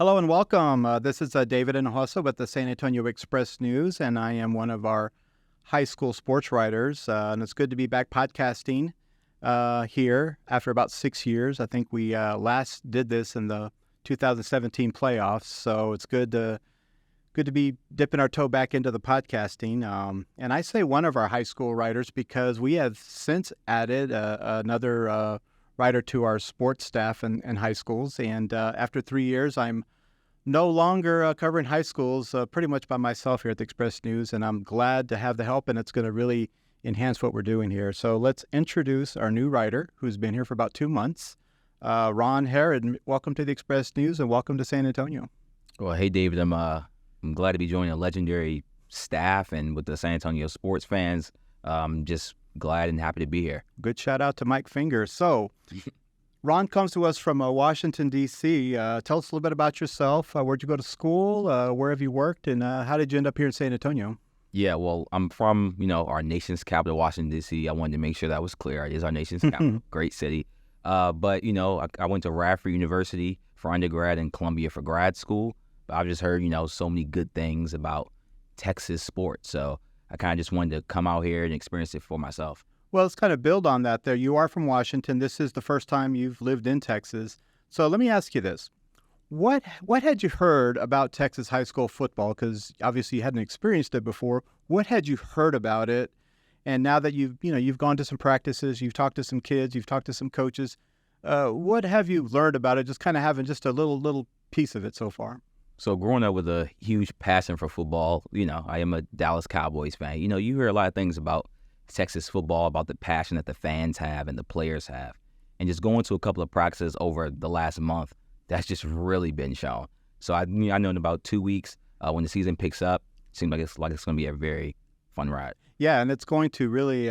Hello and welcome. This is David Hinojosa with the San Antonio Express News, and I am one of our high school sports writers. And it's good to be back podcasting here after about 6 years. I think we last did this in the 2017 playoffs, so it's good to be dipping our toe back into the podcasting. And I say one of our high school writers because we have since added another writer to our sports staff in high schools. And after 3 years, I'm no longer covering high schools pretty much by myself here at the Express News. And I'm glad to have the help, and it's going to really enhance what we're doing here. So let's introduce our new writer who's been here for about 2 months, Ron Harrod. Welcome to the Express News and welcome to San Antonio. Well, hey, David, I'm glad to be joining a legendary staff and with the San Antonio sports fans. Just glad and happy to be here. Good shout out to Mike Finger. So Ron comes to us from Washington, D.C. Tell us a little bit about yourself. Where'd you go to school? Where have you worked? And how did you end up here in San Antonio? Yeah, well, I'm from, our nation's capital, Washington, D.C. I wanted to make sure that was clear. It is our nation's capital. Great city. But, I went to Radford University for undergrad and Columbia for grad school. But I've just heard, so many good things about Texas sports. So I kind of just wanted to come out here and experience it for myself. Well, let's kind of build on that there. You are from Washington. This is the first time you've lived in Texas. So let me ask you this. What had you heard about Texas high school football? Because obviously you hadn't experienced it before. What had you heard about it? And now that you've gone to some practices, you've talked to some kids, you've talked to some coaches, what have you learned about it? Just kind of having just a little piece of it so far. So growing up with a huge passion for football, I am a Dallas Cowboys fan. You hear a lot of things about Texas football, about the passion that the fans have and the players have. And just going to a couple of practices over the last month, that's just really been shown. So I know in about 2 weeks, when the season picks up, it seems like it's going to be a very fun ride. Yeah, and it's going to really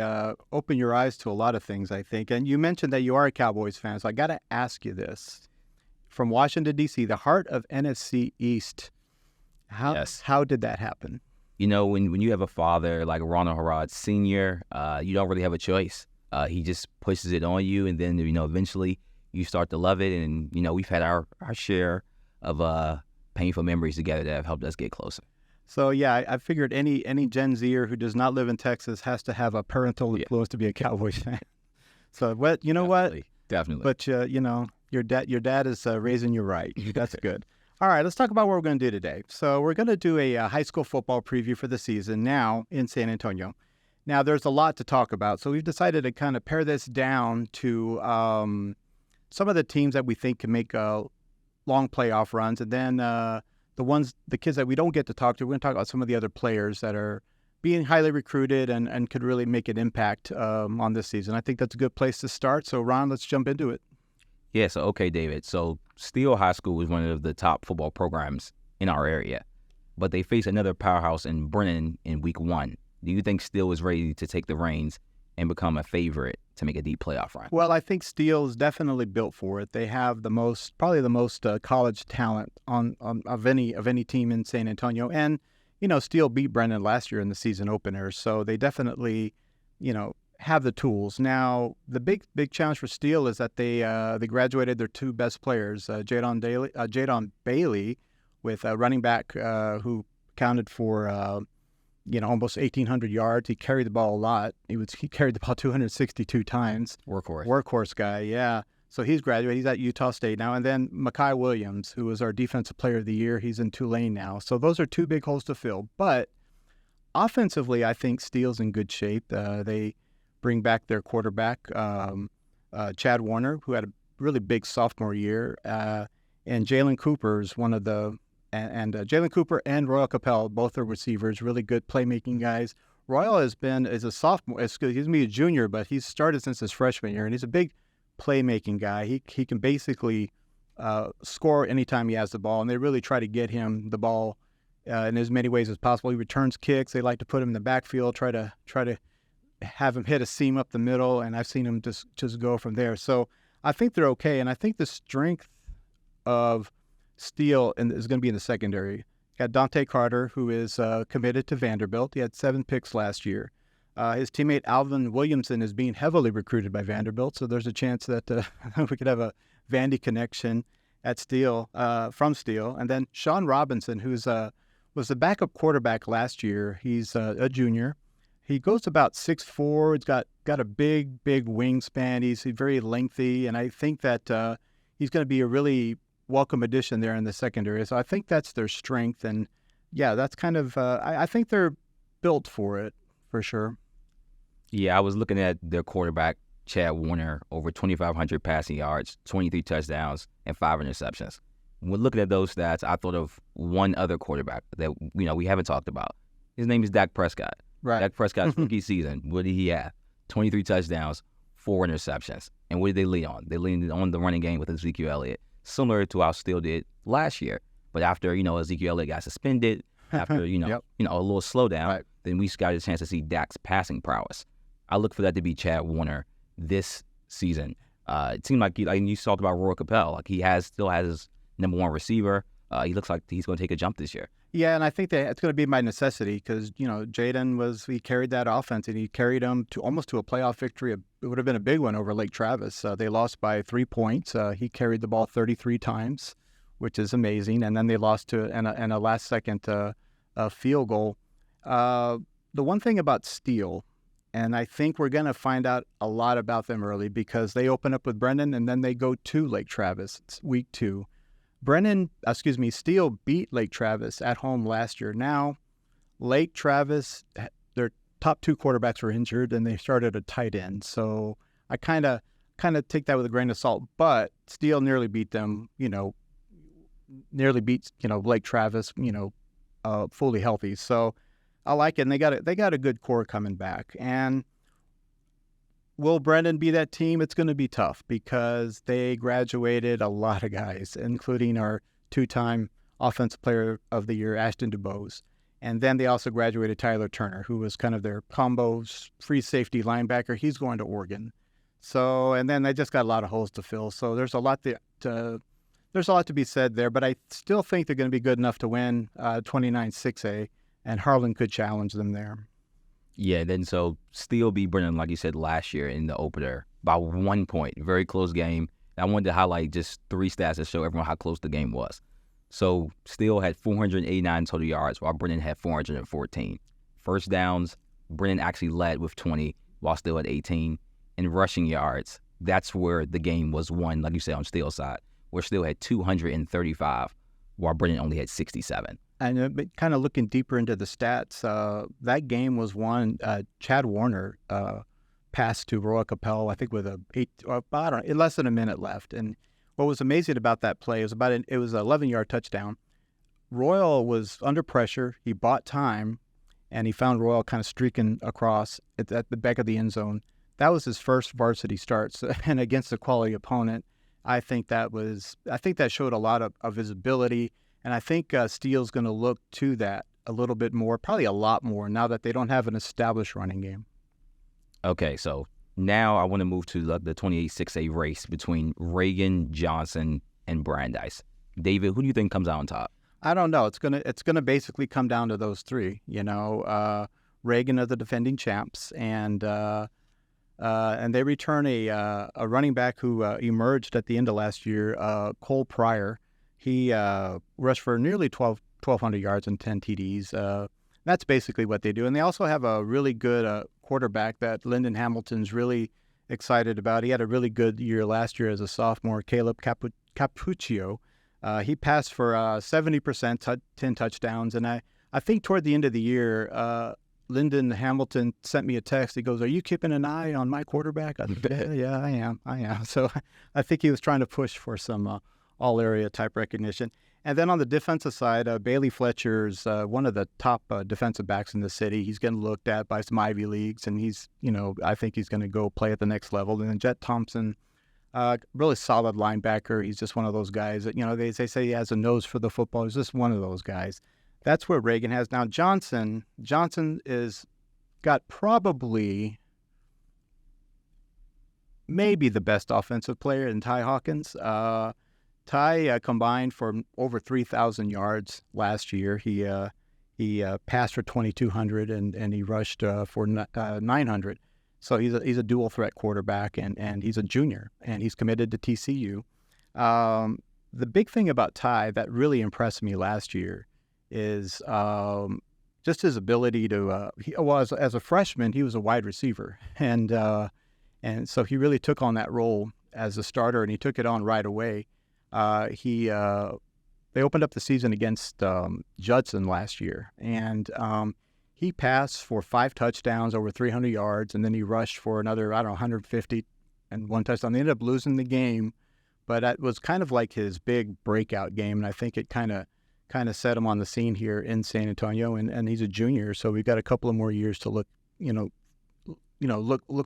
open your eyes to a lot of things, I think. And you mentioned that you are a Cowboys fan, so I got to ask you this. From Washington, D.C., the heart of NFC East, how did that happen? When you have a father like Ronald Harrod Sr., you don't really have a choice. He just pushes it on you, and then, eventually you start to love it. And, we've had our share of painful memories together that have helped us get closer. So, yeah, I figured any Gen Zer who does not live in Texas has to have a parental influence to be a Cowboys fan. So, Definitely. But, your dad is raising you right. That's good. All right, let's talk about what we're going to do today. So we're going to do a high school football preview for the season now in San Antonio. Now, there's a lot to talk about, so we've decided to kind of pare this down to some of the teams that we think can make long playoff runs, and then the kids that we don't get to talk to, we're going to talk about some of the other players that are being highly recruited and could really make an impact on this season. I think that's a good place to start. So, Ron, let's jump into it. Yeah, so, okay, David. So Steele High School is one of the top football programs in our area, but they face another powerhouse in Brennan in week 1. Do you think Steele is ready to take the reins and become a favorite to make a deep playoff run? Well, I think Steele is definitely built for it. They have probably the most college talent of any team in San Antonio. And, Steele beat Brennan last year in the season opener, so they definitely, have the tools. Now, the big challenge for Steele is that they graduated their 2 best players, Jadon Bailey, with a running back who counted for almost 1,800 yards. He carried the ball a lot. He carried the ball 262 times. Workhorse guy, yeah. So he's graduated. He's at Utah State now. And then Mekhi Williams, who was our Defensive Player of the Year, he's in Tulane now. So those are 2 big holes to fill. But offensively, I think Steele's in good shape. They bring back their quarterback, Chad Warner, who had a really big sophomore year, and Jalen Cooper is one of the Jalen Cooper and Royal Capel, both are receivers, really good playmaking guys. Royal is a sophomore. He's going to be a junior, but he's started since his freshman year, and he's a big playmaking guy. He can basically score anytime he has the ball, and they really try to get him the ball in as many ways as possible. He returns kicks. They like to put him in the backfield, try to have him hit a seam up the middle, and I've seen him just go from there. So I think they're okay, and I think the strength of Steele is going to be in the secondary. You got Dante Carter, who is committed to Vanderbilt. He had 7 picks last year. His teammate Alvin Williamson is being heavily recruited by Vanderbilt, so there's a chance that we could have a Vandy connection. at Steele, from Steele. And then Sean Robinson, who's was the backup quarterback last year. He's a junior. He goes about 6'4". He's got a big wingspan. He's very lengthy, and I think that he's going to be a really welcome addition there in the secondary. So I think that's their strength, and yeah, that's kind of I think they're built for it for sure. Yeah, I was looking at their quarterback, Chad Warner, over 2,500 passing yards, 23 touchdowns, and 5 interceptions. When looking at those stats, I thought of one other quarterback that we haven't talked about. His name is Dak Prescott. Right. Dak Prescott's rookie season, what did he have? 23 touchdowns, 4 interceptions. And what did they lean on? They leaned on the running game with Ezekiel Elliott, similar to how Steele did last year. But after, Ezekiel Elliott got suspended, after, Yep. a little slowdown, Right. then we got a chance to see Dak's passing prowess. I look for that to be Chad Warner this season. It seemed like you talked about Roy Capel. Like he still has his number one receiver. He looks like he's going to take a jump this year. Yeah, and I think that it's going to be by necessity because, Jaden he carried that offense and he carried them almost to a playoff victory. It would have been a big one over Lake Travis. They lost by 3 points. He carried the ball 33 times, which is amazing. And then they lost to a last-second field goal. The one thing about Steele, and I think we're going to find out a lot about them early because they open up with Brennan and then they go to Lake Travis. It's week 2. Steele beat Lake Travis at home last year. Now, Lake Travis, their top 2 quarterbacks were injured, and they started a tight end. So I kind of take that with a grain of salt. But Steele nearly beat them. Lake Travis. Fully healthy. So I like it. And they got a good core coming back. And will Brennan be that team? It's going to be tough because they graduated a lot of guys, including our 2-time Offensive Player of the Year, Ashton Dubose. And then they also graduated Tyler Turner, who was kind of their combo free safety linebacker. He's going to Oregon. So, and then they just got a lot of holes to fill. So there's a lot to be said there, but I still think they're going to be good enough to win 29-6A, and Harlan could challenge them there. Yeah, then so Steele beat Brennan, like you said, last year in the opener by 1 point. Very close game. I wanted to highlight just 3 stats to show everyone how close the game was. So Steele had 489 total yards, while Brennan had 414. First downs, Brennan actually led with 20, while Steele had 18. And rushing yards, that's where the game was won, like you said, on Steele's side, where Steele had 235, while Brennan only had 67. And kind of looking deeper into the stats, that game was won. Chad Warner passed to Roy Capel, I think, with less than a minute left. And what was amazing about that play was it was an 11-yard touchdown. Royal was under pressure. He bought time, and he found Royal kind of streaking across at the back of the end zone. That was his first varsity start, and against a quality opponent. I think that showed a lot of his ability. And I think Steele's going to look to that a little bit more, probably a lot more, now that they don't have an established running game. Okay, so now I want to move to the 28-6A race between Raegan, Johnson, and Brandeis. David, who do you think comes out on top? I don't know. It's gonna basically come down to those 3. Raegan are the defending champs, and they return a running back who emerged at the end of last year, Cole Pryor. He rushed for nearly 1,200 yards and 10 TDs. That's basically what they do. And they also have a really good quarterback that Lyndon Hamilton's really excited about. He had a really good year last year as a sophomore, Caleb Capuccio. He passed for 70%, 10 touchdowns. And I think toward the end of the year, Lyndon Hamilton sent me a text. He goes, "Are you keeping an eye on my quarterback?" I said, yeah, I am. So I think he was trying to push for some all-area type recognition. And then on the defensive side, Bailey Fletcher's one of the top defensive backs in the city. He's getting looked at by some Ivy Leagues, and I think he's going to go play at the next level. And then Jet Thompson, really solid linebacker. He's just one of those guys that, they say he has a nose for the football. He's just one of those guys. That's where Raegan has. Now, Johnson is got probably maybe the best offensive player in Ty Hawkins. Ty combined for over 3,000 yards last year. He passed for 2,200 and he rushed for 900. So he's a dual threat quarterback, and he's a junior, and he's committed to TCU. the big thing about Ty that really impressed me last year is just his ability to. He was as a freshman, he was a wide receiver, and so he really took on that role as a starter, and he took it on right away. They opened up the season against Judson last year, and he passed for 5 touchdowns, over 300 yards, and then he rushed for another, 150 and 1 touchdown. They ended up losing the game, but it was kind of like his big breakout game, and I think it kind of set him on the scene here in San Antonio. And he's a junior, so we've got a couple of more years to look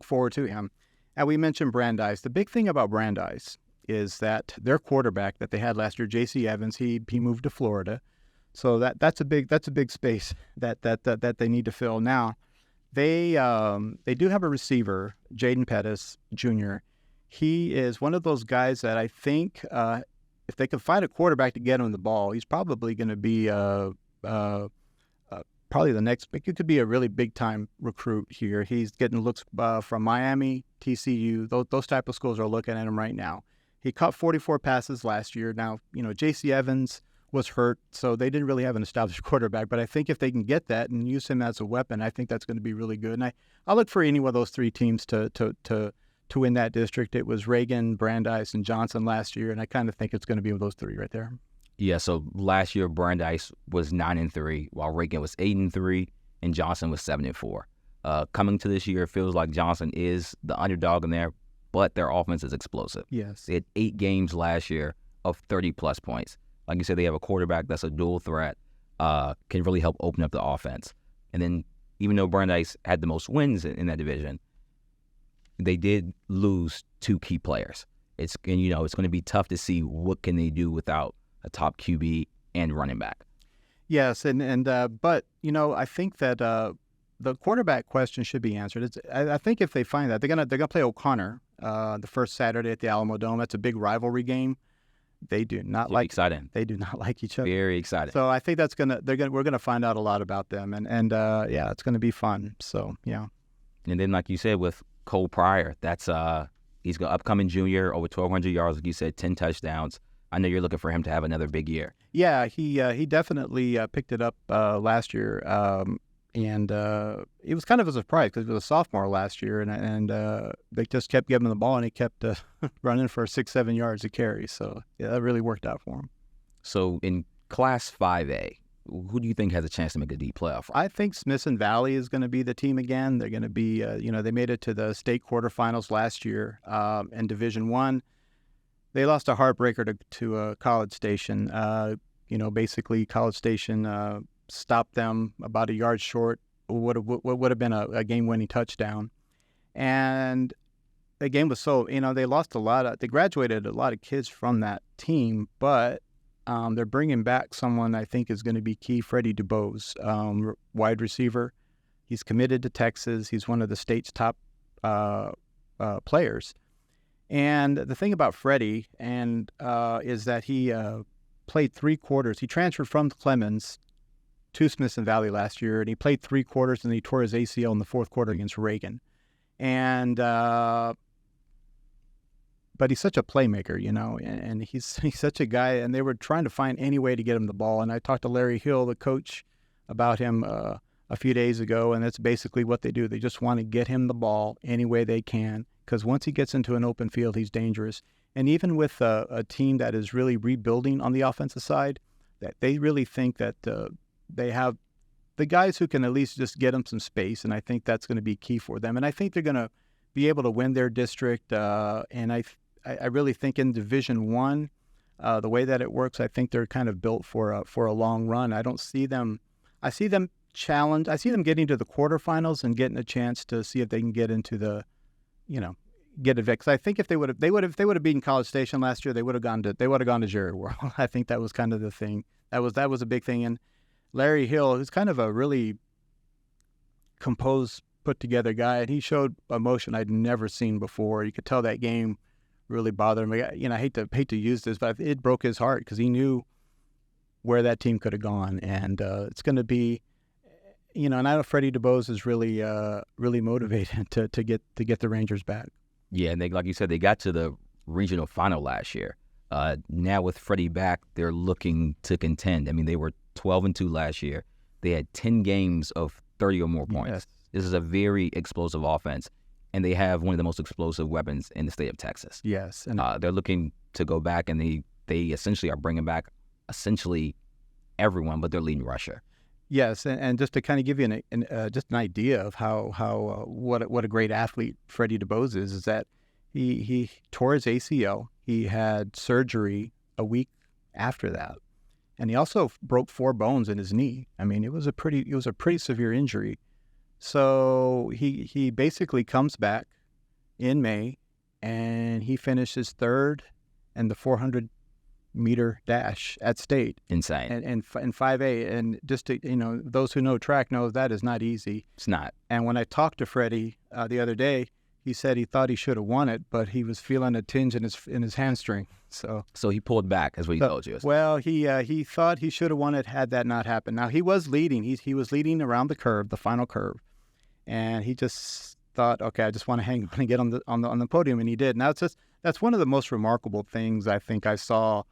forward to him. And we mentioned Brandeis. The big thing about Brandeis is that their quarterback that they had last year, J.C. Evans, he moved to Florida, so that's a big space that they need to fill. Now, they do have a receiver, Jaden Pettis Jr. He is one of those guys that I think if they could find a quarterback to get him the ball, he's probably going to be probably the next. It could be a really big time recruit here. He's getting looks from Miami, TCU. Those type of schools are looking at him right now. He caught 44 passes last year. Now, J.C. Evans was hurt, so they didn't really have an established quarterback. But I think if they can get that and use him as a weapon, I think that's going to be really good. And I look for any one of those 3 teams to win that district. It was Raegan, Brandeis, and Johnson last year, and I kind of think it's going to be those 3 right there. Yeah, so last year Brandeis was 9-3, while Raegan was 8-3, and Johnson was 7-4. Coming to this year, it feels like Johnson is the underdog in there, but their offense is explosive. Yes. They had 8 games last year of 30-plus points. Like you said, they have a quarterback that's a dual threat, can really help open up the offense. And then even though Brandeis had the most wins in that division, they did lose 2 key players. It's going to be tough to see what can they do without a top QB and running back. Yes, but I think that the quarterback question should be answered. I think if they find that they're gonna play O'Connor the first Saturday at the Alamo Dome. That's a big rivalry game. They do not like exciting. They do not like each other. Very exciting. So I think we're gonna find out a lot about them, and yeah, it's gonna be fun. So yeah. And then like you said with Cole Pryor, that's he's an upcoming junior, over 1,200 yards, like you said, 10 touchdowns. I know you're looking for him to have another big year. Yeah, he definitely picked it up last year, and it was kind of a surprise because he was a sophomore last year, and they just kept giving him the ball, and he kept running for 6-7 yards a carry. So yeah, that really worked out for him. So in Class 5A, who do you think has a chance to make a deep playoff? I think Smithson Valley is going to be the team again. They're going to be, they made it to the state quarterfinals last year in Division I. They lost a heartbreaker to College Station. Basically, College Station stopped them about a yard short. What would have been a game-winning touchdown, and the game was so they lost they graduated a lot of kids from that team, but they're bringing back someone I think is going to be key. Freddie Dubose, wide receiver. He's committed to Texas. He's one of the state's top players. And the thing about Freddie is that he played 3 quarters. He transferred from Clemens to Smithson Valley last year, and he played 3 quarters, and he tore his ACL in the 4th quarter against Raegan. And but he's such a playmaker, and he's such a guy. And they were trying to find any way to get him the ball. And I talked to Larry Hill, the coach, about him a few days ago, and that's basically what they do. They just want to get him the ball any way they can, because once he gets into an open field, he's dangerous. And even with a team that is really rebuilding on the offensive side, that they really think that they have the guys who can at least just get them some space, and I think that's going to be key for them. And I think they're going to be able to win their district. And I really think in Division I, the way that it works, I think they're kind of built for a long run. I see them challenge. I see them getting to the quarterfinals and getting a chance to see if they can get into the, get it. Because I think if they would have beaten College Station last year, they would have gone to Jerry World. I think that was kind of the thing. That was a big thing. And Larry Hill, who's kind of a really composed, put together guy, and he showed emotion I'd never seen before. You could tell that game really bothered him. I hate to use this, but it broke his heart because he knew where that team could have gone, and it's going to be, and I know Freddie Dubose is really motivated to get the Rangers back. Yeah, and like you said, they got to the regional final last year. Now with Freddie back, they're looking to contend. I mean, they were 12-2 last year. They had 10 games of 30 or more points. Yes. This is a very explosive offense, and they have one of the most explosive weapons in the state of Texas. Yes. And They're looking to go back, and they essentially are bringing back everyone but their leading rusher. yes, and just to kind of give you just an idea of what a great athlete Freddie Dubose is that he tore his ACL. He had surgery a week after that, and he also broke 4 bones in his knee. I mean, it was a pretty severe injury. So he basically comes back in May, and he finishes third in the 400-meter dash at state. Insane. And in 5A. And just to, those who know track know that is not easy. It's not. And when I talked to Freddie the other day, he said he thought he should have won it, but he was feeling a tinge in his hamstring. So he pulled back, is what he told you. Well, he thought he should have won it had that not happened. Now, he was leading. He was leading around the curve, the final curve. And he just thought, okay, I just want to hang and get on the podium, and he did. Now, that's one of the most remarkable things I think I saw,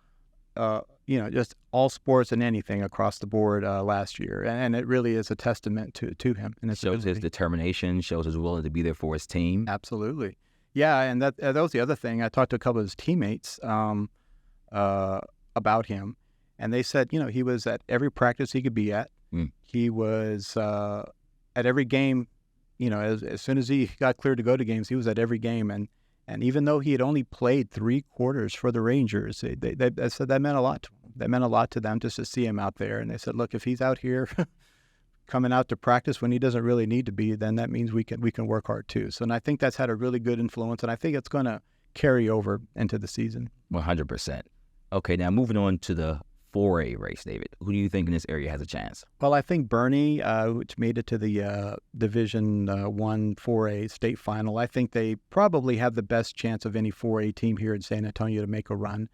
just all sports and anything across the board last year. And it really is a testament to him. And it shows his determination, shows his willing to be there for his team. Absolutely. Yeah, and that was the other thing. I talked to a couple of his teammates about him, and they said, he was at every practice he could be at. He was at every game. As soon as he got cleared to go to games, he was at every game. And even though he had only played 3 quarters for the Rangers, they said that meant a lot to him. That meant a lot to them just to see him out there. And they said, look, if he's out here coming out to practice when he doesn't really need to be, then that means we can work hard too. So, and I think that's had a really good influence, and I think it's going to carry over into the season. 100%. Okay, now moving on to the 4A race, David. Who do you think in this area has a chance? Well, I think Boerne, which made it to the Division 1 4A state final, I think they probably have the best chance of any 4A team here in San Antonio to make a run.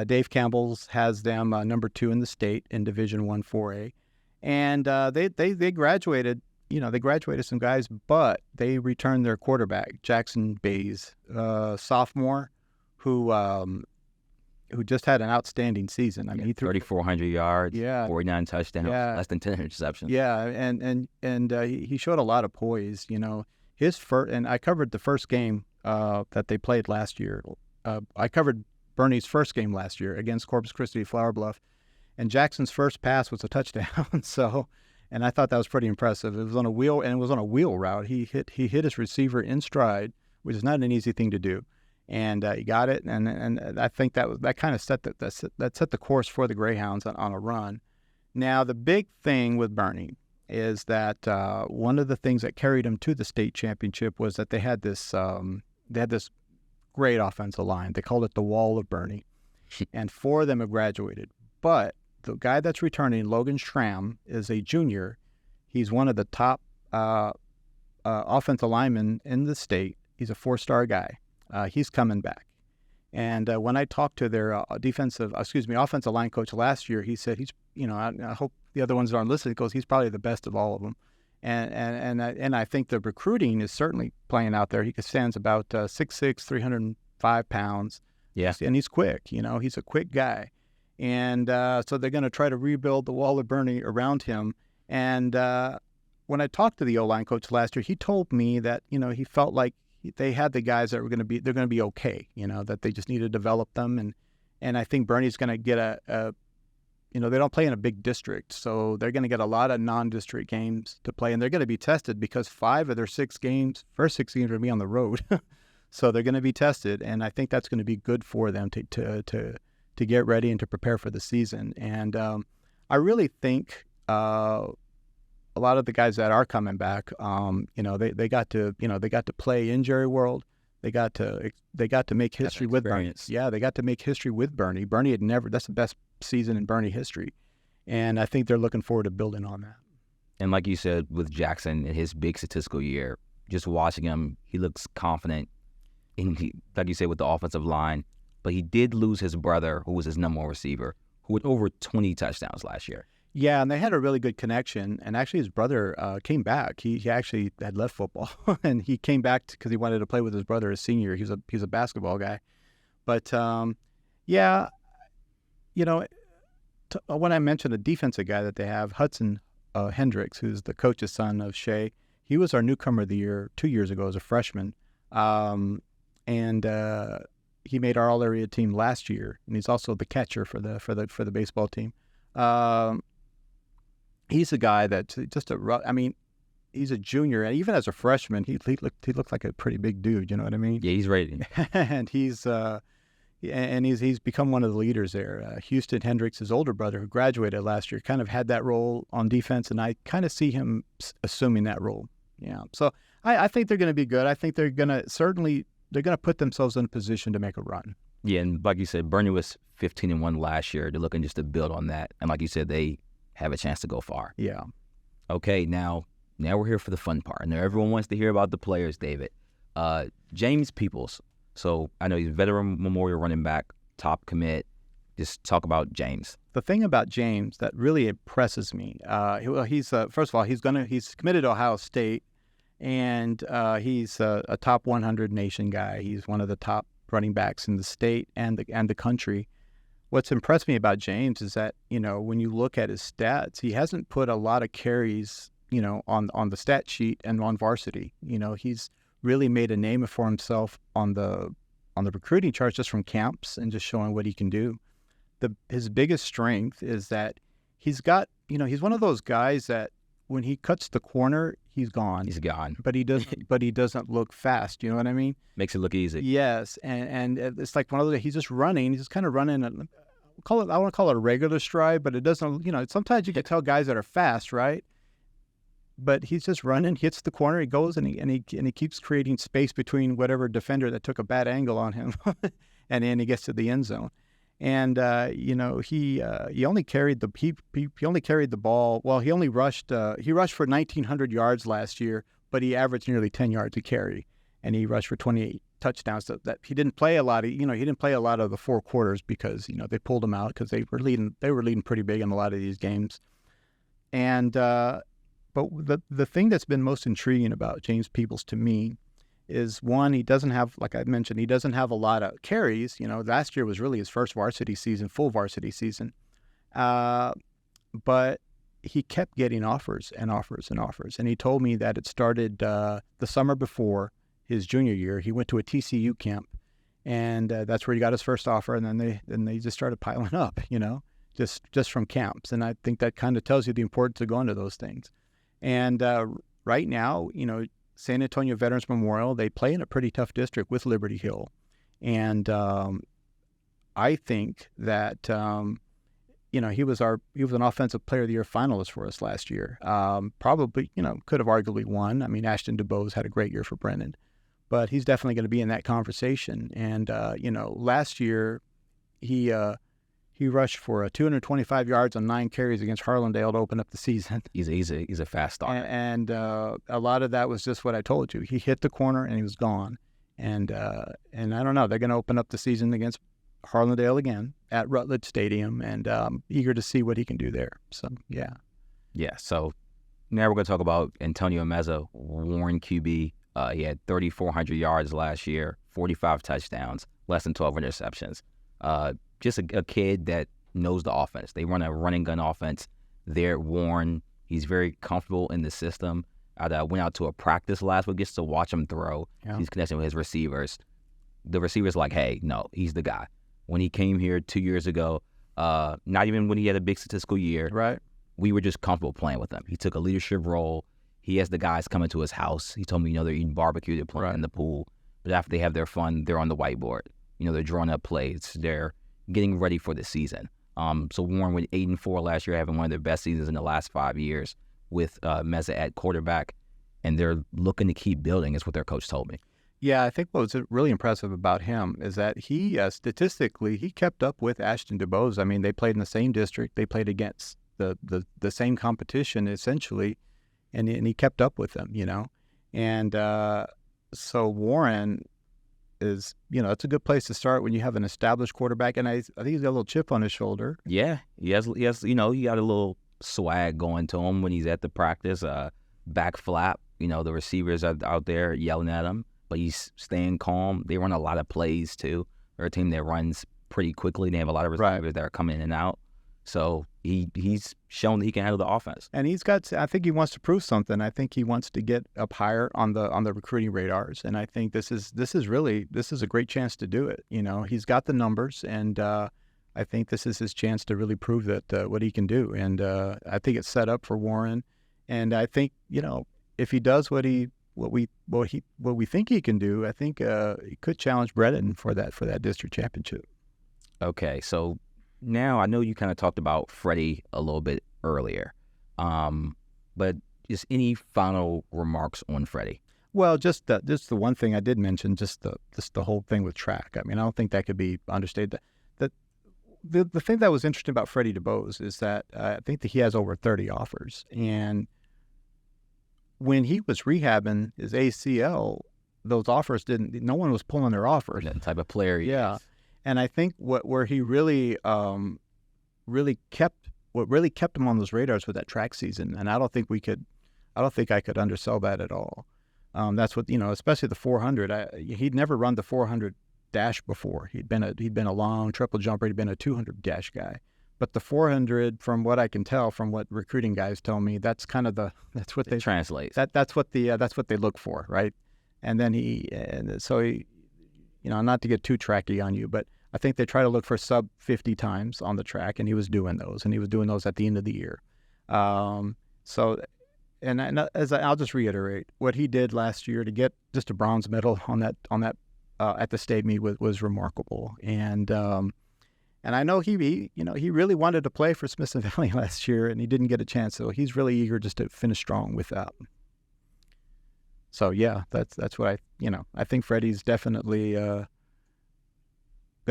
Dave Campbell's has them number 2 in the state in Division 1 4A. And they graduated, they graduated some guys, but they returned their quarterback, Jackson Bays, sophomore, who just had an outstanding season. I mean, he threw 3,400 yards, 49 touchdowns, less than 10 interceptions. Yeah, and he showed a lot of poise. His first, and I covered the first game that they played last year. I covered Boerne's first game last year against Corpus Christi Flower Bluff, and Jackson's first pass was a touchdown. And I thought that was pretty impressive. It was on a wheel, and it was on a wheel route. He hit his receiver in stride, which is not an easy thing to do. And he got it, and I think that kind of set the course for the Greyhounds on a run. Now, the big thing with Boerne is that one of the things that carried them to the state championship was that they had this great offensive line. They called it the Wall of Boerne, and 4 of them have graduated. But the guy that's returning, Logan Schramm, is a junior. He's one of the top offensive linemen in the state. He's a 4-star guy. He's coming back. And when I talked to their offensive line coach last year, he said I hope the other ones aren't listening, because he's probably the best of all of them. And I think the recruiting is certainly playing out there. He stands about 6'6", 305 pounds. Yeah. And he's quick. He's a quick guy. And so they're going to try to rebuild the Wall of Boerne around him. And when I talked to the O-line coach last year, he told me that, he felt like they had the guys that they're going to be okay, that they just need to develop them. And I think Boerne's going to get they don't play in a big district, so they're going to get a lot of non-district games to play, and they're going to be tested because 5 of their 6 games, first 6 games, are going to be on the road. So they're going to be tested, and I think that's going to be good for them to get ready and to prepare for the season. And I really think a lot of the guys that are coming back, they got to play in Jerry World. They got to make history with Boerne. Yeah, they got to make history with Boerne. Boerne had never. That's the best season in Boerne history, and I think they're looking forward to building on that. And like you said, with Jackson in his big statistical year, just watching him, he looks confident. Like you said, with the offensive line, but he did lose his brother, who was his number 1 receiver, who had over 20 touchdowns last year. Yeah, and they had a really good connection. And actually, his brother came back. He actually had left football, and he came back because he wanted to play with his brother as senior. He's a basketball guy, but Yeah, you know, when I mentioned a defensive guy that they have, Hudson Hendricks, who's the coach's son of Shea, he was our newcomer of the year 2 years ago as a freshman, and he made our all-area team last year, and he's also the catcher for the baseball team. He's a guy that's just he's a junior, and even as a freshman, he looked like a pretty big dude. You know what I mean? Yeah, he's ready. And he's become one of the leaders there. Houston Hendricks, his older brother, who graduated last year, kind of had that role on defense, and I kind of see him assuming that role. Yeah, so I think they're going to be good. I think they're going to put themselves in a position to make a run. Yeah, and like you said, Boerne was 15-1 last year. They're looking just to build on that, and like you said, they have a chance to go far. Yeah. Okay, now we're here for the fun part. Now everyone wants to hear about the players, David. James Peoples. So I know he's a veteran Memorial running back, top commit. Just talk about James. The thing about James that really impresses me, he's first of all, he's committed to Ohio State, and he's a top 100 nation guy. He's one of the top running backs in the state and the country. What's impressed me about James is that, when you look at his stats, he hasn't put a lot of carries, on the stat sheet and on varsity. He's really made a name for himself on the recruiting charts just from camps and just showing what he can do. His biggest strength is that he's got, he's one of those guys that when he cuts the corner, he's gone. He's gone. But he doesn't look fast. You know what I mean? Makes it look easy. Yes, and it's like one of those. He's just running. He's just kind of running. I want to call it a regular stride, but it doesn't. Sometimes you can tell guys that are fast, right? But he's just running, hits the corner, he goes, and he keeps creating space between whatever defender that took a bad angle on him, and then he gets to the end zone. And he only carried the ball. Well, he rushed for 1,900 yards last year, but he averaged nearly 10 yards a carry, and he rushed for 28 touchdowns. So that he didn't play a lot of the four quarters because they pulled him out because they were leading pretty big in a lot of these games. And but the thing that's been most intriguing about James Peoples to me is, one, he doesn't have, like I mentioned, he doesn't have a lot of carries. Last year was really his first full varsity season. But he kept getting offers and offers and offers. And he told me that it started the summer before his junior year. He went to a TCU camp, and that's where he got his first offer. And then they just started piling up, just from camps. And I think that kind of tells you the importance of going to those things. And right now, San Antonio Veterans Memorial, they play in a pretty tough district with Liberty Hill. And I think that, he was an Offensive Player of the Year finalist for us last year. Probably, could have arguably won. I mean, Ashton Dubose had a great year for Brennan, but he's definitely going to be in that conversation. And, last year he rushed for 225 yards on 9 carries against Harlandale to open up the season. He's a fast starter. And a lot of that was just what I told you. He hit the corner and he was gone. And I don't know. They're going to open up the season against Harlandale again at Rutledge Stadium, and eager to see what he can do there. So, yeah. Yeah, so now we're going to talk about Antonio Meza, Warren QB. He had 3,400 yards last year, 45 touchdowns, less than 12 interceptions. Just a kid that knows the offense. They run a running gun offense there at Warren. He's very comfortable in the system. I went out to a practice last week just to watch him throw. Yeah. He's connecting with his receivers. The receivers like, hey, no, he's the guy. When he came here 2 years ago, not even when he had a big statistical year, right? We were just comfortable playing with him. He took a leadership role. He has the guys coming to his house. He told me, they're eating barbecue, they're playing in the pool. But after they have their fun, they're on the whiteboard. They're drawing up plays. They're getting ready for the season. So Warren went 8-4 last year, having one of their best seasons in the last 5 years with Meza at quarterback, and they're looking to keep building, is what their coach told me. Yeah, I think what was really impressive about him is that he, statistically, he kept up with Ashton Dubose. I mean, they played in the same district. They played against the same competition, essentially, and he kept up with them, And so Warren is, it's a good place to start when you have an established quarterback, and I think he's got a little chip on his shoulder. Yeah, he has, he got a little swag going to him when he's at the practice, back flap. The receivers are out there yelling at him, but he's staying calm. They run a lot of plays too. They're a team that runs pretty quickly. They have a lot of receivers that are coming in and out. So he's shown that he can handle the offense. And I think he wants to prove something. I think he wants to get up higher on the recruiting radars. And I think this is a great chance to do it. He's got the numbers, and I think this is his chance to really prove that what he can do. And I think it's set up for Warren. And I think, if he does what we think he can do, I think he could challenge Brennan for that district championship. Okay, so now I know you kind of talked about Freddie a little bit earlier, but just any final remarks on Freddie? Well, just the one thing I did mention, just the whole thing with track. I mean, I don't think that could be understated. The thing that was interesting about Freddie Dubose is that I think that he has over 30 offers, and when he was rehabbing his ACL, those offers no one was pulling their offers. That type of player, yeah. And I think where he really kept him on those radars with that track season, and I don't think I could undersell that at all. That's what, especially the 400. He'd never run the 400 dash before. He'd been a long triple jumper. He'd been a 200 dash guy. But the 400, from what I can tell, from what recruiting guys tell me, that's kind of that's what they translate. That's what they look for, right? And then he, not to get too tracky on you, but I think they try to look for sub 50 times on the track, and he was doing those, at the end of the year. I'll just reiterate, what he did last year to get just a bronze medal on that at the state meet was remarkable. And I know he really wanted to play for Smithson Valley last year, and he didn't get a chance. So he's really eager just to finish strong with that. So yeah, that's what I think Freddie's definitely going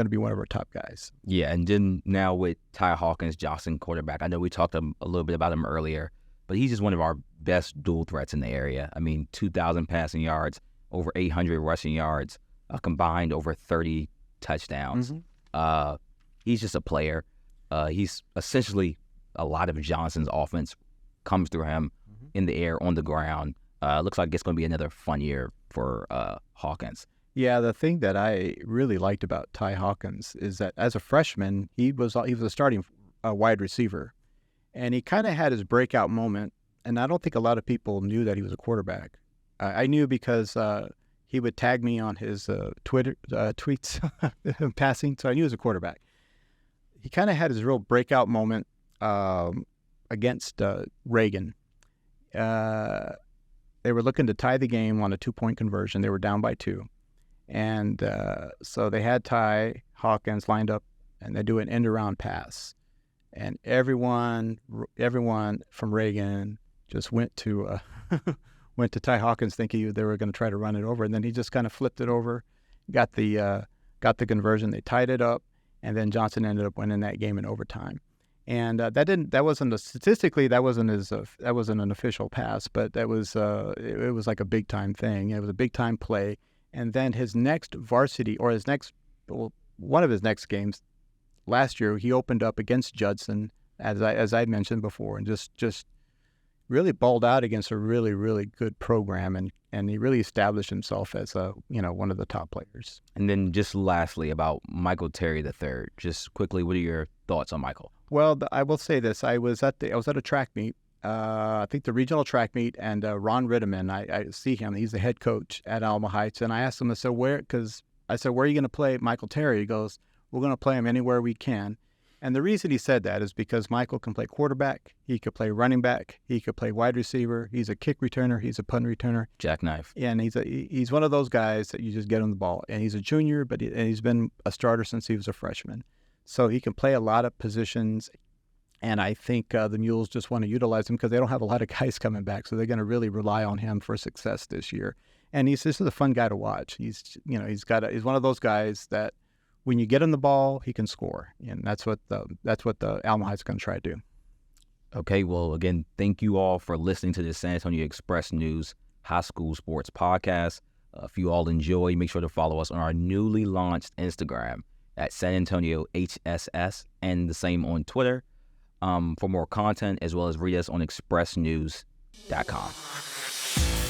to be one of our top guys. Yeah, and then now with Ty Hawkins, Johnson quarterback, I know we talked a little bit about him earlier, but he's just one of our best dual threats in the area. I mean, 2,000 passing yards, over 800 rushing yards, combined over 30 touchdowns. Mm-hmm. He's just a player. He's essentially a lot of Johnson's offense comes through him in the air, on the ground. Looks like it's going to be another fun year for Hawkins. Yeah, the thing that I really liked about Ty Hawkins is that as a freshman, he was a starting wide receiver, and he kind of had his breakout moment. And I don't think a lot of people knew that he was a quarterback. I knew because he would tag me on his Twitter tweets passing, so I knew he was a quarterback. He kind of had his real breakout moment against Raegan. They were looking to tie the game on a 2-point conversion. They were down by 2. And so they had Ty Hawkins lined up, and they do an end-around pass. And everyone from Raegan just went to Ty Hawkins thinking they were going to try to run it over. And then he just kind of flipped it over, got the conversion. They tied it up, and then Johnson ended up winning that game in overtime. And that wasn't an official pass, but it was like a big time thing. It was a big time play. And then his next varsity, or one of his next games last year, he opened up against Judson, as I mentioned before, and just really balled out against a really, really good program, and he really established himself as one of the top players. And then just lastly about Michael Terry III, just quickly, what are your thoughts on Michael? Well, I will say this: I was at a track meet. I think the regional track meet, and Ron Ritterman, I see him. He's the head coach at Alma Heights, and I asked him, I said, where are you going to play Michael Terry? He goes, we're going to play him anywhere we can. And the reason he said that is because Michael can play quarterback, he could play running back, he could play wide receiver, he's a kick returner, he's a punt returner. Jackknife. And he's one of those guys that you just get him the ball. And he's a junior, but he's been a starter since he was a freshman. So he can play a lot of positions. And I think the Mules just want to utilize him because they don't have a lot of guys coming back. So they're going to really rely on him for success this year. And this is a fun guy to watch. He's one of those guys that when you get him the ball, he can score. And that's what the Alma Heights is going to try to do. Okay, well, again, thank you all for listening to the San Antonio Express News High School Sports Podcast. If you all enjoy, make sure to follow us on our newly launched Instagram at San Antonio HSS, and the same on Twitter. For more content, as well as read us on expressnews.com.